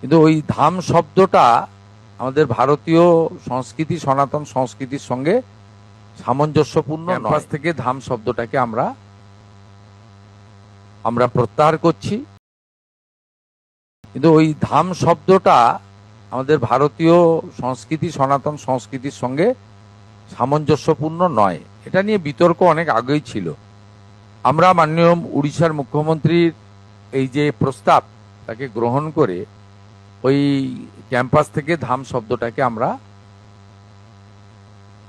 কিন্তু ওই ধাম শব্দটা আমাদের ভারতীয় সংস্কৃতি, সনাতন সংস্কৃতির সঙ্গে সামঞ্জস্যপূর্ণ নয়। ক্যাম্পাস থেকে ধাম শব্দটাকে আমরা প্রত্যাহার করছি। কিন্তু ওই ধাম শব্দটা আমাদের ভারতীয় সংস্কৃতি, সনাতন সংস্কৃতির সঙ্গে সামঞ্জস্যপূর্ণ নয়। এটা নিয়ে বিতর্ক অনেক আগেই ছিল। আমরা মাননীয় উড়িষ্যার মুখ্যমন্ত্রীর এই যে প্রস্তাব, তাকে গ্রহণ করে ওই ক্যাম্পাস থেকে ধাম শব্দটাকে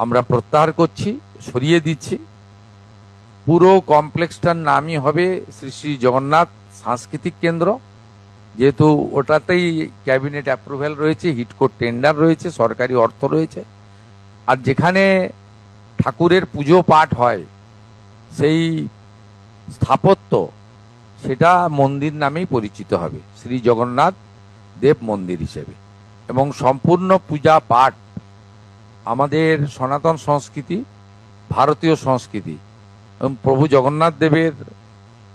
আমরা প্রত্যাহার করছি, সরিয়ে দিচ্ছি। পুরো কমপ্লেক্সটার নামই হবে শ্রী শ্রী জগন্নাথ সাংস্কৃতিক কেন্দ্র। যেহেতু ওটাতেই ক্যাবিনেট অ্যাপ্রুভ্যাল রয়েছে, হিটকো টেন্ডার রয়েছে, সরকারি অর্থ রয়েছে। আর যেখানে ঠাকুরের পুজো পাঠ হয় সেই স্থাপত্য, সেটা মন্দির নামেই পরিচিত হবে, শ্রী জগন্নাথ দেব মন্দির হিসেবে। এবং সম্পূর্ণ পূজা পাঠ আমাদের সনাতন সংস্কৃতি, ভারতীয় সংস্কৃতি এবং প্রভু জগন্নাথ দেবের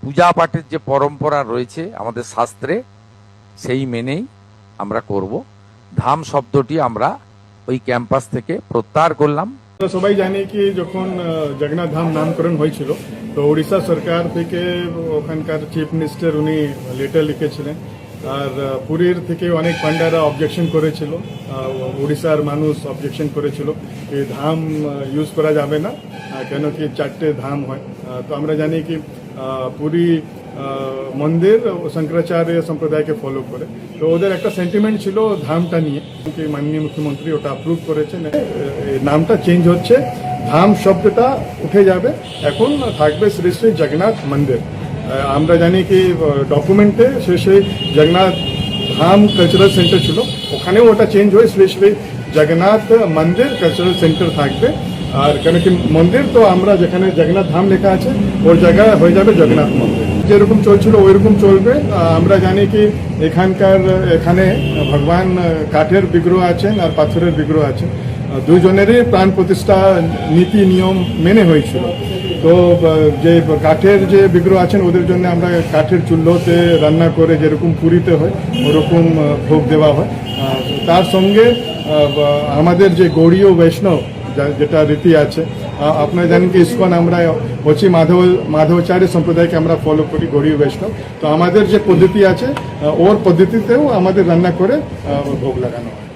পূজা পাঠের যে পরম্পরা রয়েছে আমাদের শাস্ত্রে, সেই মেনেই আমরা করব। ধাম শব্দটি আমরা ওই ক্যাম্পাস থেকে প্রত্যাহার করলাম। সবাই জানে কি যখন জগন্নাথ ধাম নামকরণ হয়েছিল, তো উড়িষ্যা সরকার থেকে ওখানকার চিফ মিনিস্টার উনি লেটার লিখেছিলেন। আর পুরীর থেকে অনেক পান্ডারা অবজেকশন করেছিল, উড়িষ্যার মানুষ অবজেকশন করেছিল যে ধাম ইউজ করা যাবে না, কেন কি 4টে ধাম হয়। তো আমরা জানি কি পুরী মন্দির শঙ্করাচার্য সম্প্রদায়কে ফলো করে, তো ওদের একটা সেন্টিমেন্ট ছিল ধামটা নিয়ে। মাননীয় মুখ্যমন্ত্রী ওটা অ্যাপ্রুভ করেছেন, নামটা চেঞ্জ হচ্ছে, ধাম শব্দটা উঠে যাবে, এখন থাকবে শ্রী শ্রী জগন্নাথ মন্দির। আমরা জানি কি ডকুমেন্টে সেই জগন্নাথ ধাম কালচারাল সেন্টার ছিল, ওখানেও ওটা চেঞ্জ হয়ে শ্রী শ্রী জগন্নাথ মন্দির কালচারাল সেন্টার থাকবে। আর কেন কি মন্দির তো আমরা যেখানে জগন্নাথ ধাম লেখা আছে ওর জায়গায় হয়ে যাবে জগন্নাথ মন্দির। যেরকম চলছিল ওইরকম চলবে। আমরা জানি কি এখানে ভগবান কাঠের বিগ্রহ আছেন আর পাথরের বিগ্রহ আছেন, দুজনেরই প্রাণ প্রতিষ্ঠা নীতি নিয়ম মেনে হয়েছিল। তো যে কাঠের যে বিগ্রহ আছেন ওদের জন্য আমরা কাঠের চুল্লোতে রান্না করে যেরকম পুরীতে হয় ওরকম ভোগ দেওয়া হয়। তার সঙ্গে আমাদের যে গৌড়ীয় বৈষ্ণব যেটা রীতি আছে, আপনারা জানেন কি ইসকন আমরা হচ্ছে মাধবাচার্য সম্প্রদায়কে আমরা ফলো করি, গৌড়ীয় বৈষ্ণব। তো আমাদের যে পদ্ধতি আছে ওর পদ্ধতিতেও আমাদের রান্না করে ভোগ লাগানো হয়।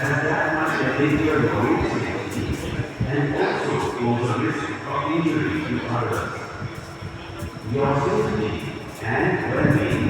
And that much I think you're going to and also goes a risk of injury to others. Your safety and well-being